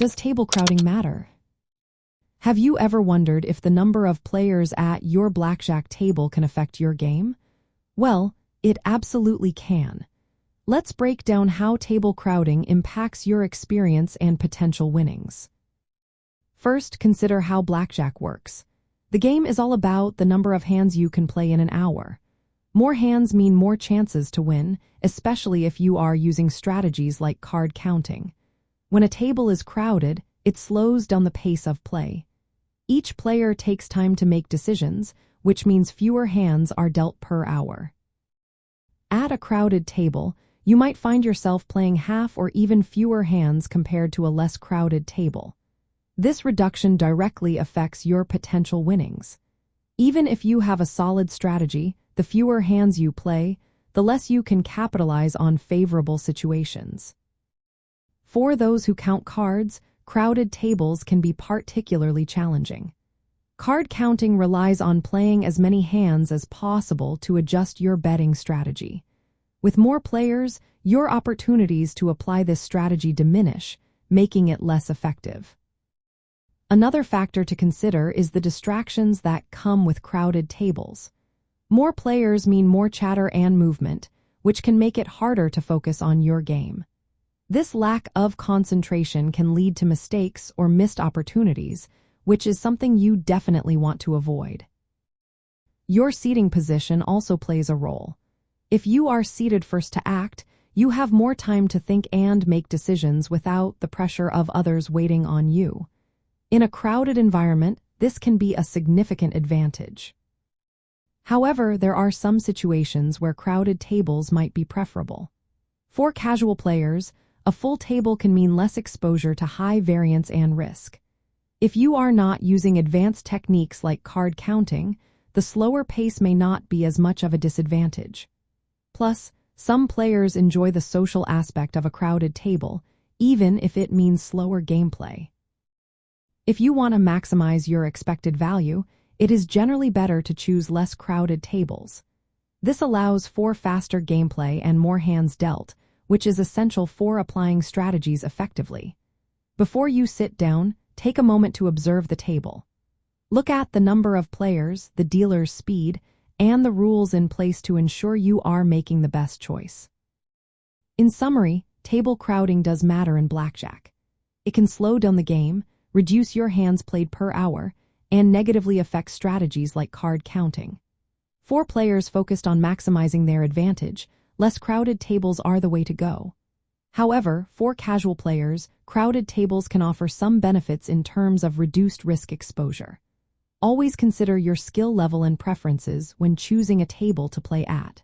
Does table crowding matter? Have you ever wondered if the number of players at your blackjack table can affect your game? Well, it absolutely can. Let's break down how table crowding impacts your experience and potential winnings. First, consider how blackjack works. The game is all about the number of hands you can play in an hour. More hands mean more chances to win, especially if you are using strategies like card counting. When a table is crowded, it slows down the pace of play. Each player takes time to make decisions, which means fewer hands are dealt per hour. At a crowded table, you might find yourself playing half or even fewer hands compared to a less crowded table. This reduction directly affects your potential winnings. Even if you have a solid strategy, the fewer hands you play, the less you can capitalize on favorable situations. For those who count cards, crowded tables can be particularly challenging. Card counting relies on playing as many hands as possible to adjust your betting strategy. With more players, your opportunities to apply this strategy diminish, making it less effective. Another factor to consider is the distractions that come with crowded tables. More players mean more chatter and movement, which can make it harder to focus on your game. This lack of concentration can lead to mistakes or missed opportunities, which is something you definitely want to avoid. Your seating position also plays a role. If you are seated first to act, you have more time to think and make decisions without the pressure of others waiting on you. In a crowded environment, this can be a significant advantage. However, there are some situations where crowded tables might be preferable. For casual players, a full table can mean less exposure to high variance and risk. If you are not using advanced techniques like card counting, the slower pace may not be as much of a disadvantage. Plus, some players enjoy the social aspect of a crowded table, even if it means slower gameplay. If you want to maximize your expected value, it is generally better to choose less crowded tables. This allows for faster gameplay and more hands dealt, which is essential for applying strategies effectively. Before you sit down, take a moment to observe the table. Look at the number of players, the dealer's speed, and the rules in place to ensure you are making the best choice. In summary, table crowding does matter in blackjack. It can slow down the game, reduce your hands played per hour, and negatively affect strategies like card counting. For players focused on maximizing their advantage, less crowded tables are the way to go. However, for casual players, crowded tables can offer some benefits in terms of reduced risk exposure. Always consider your skill level and preferences when choosing a table to play at.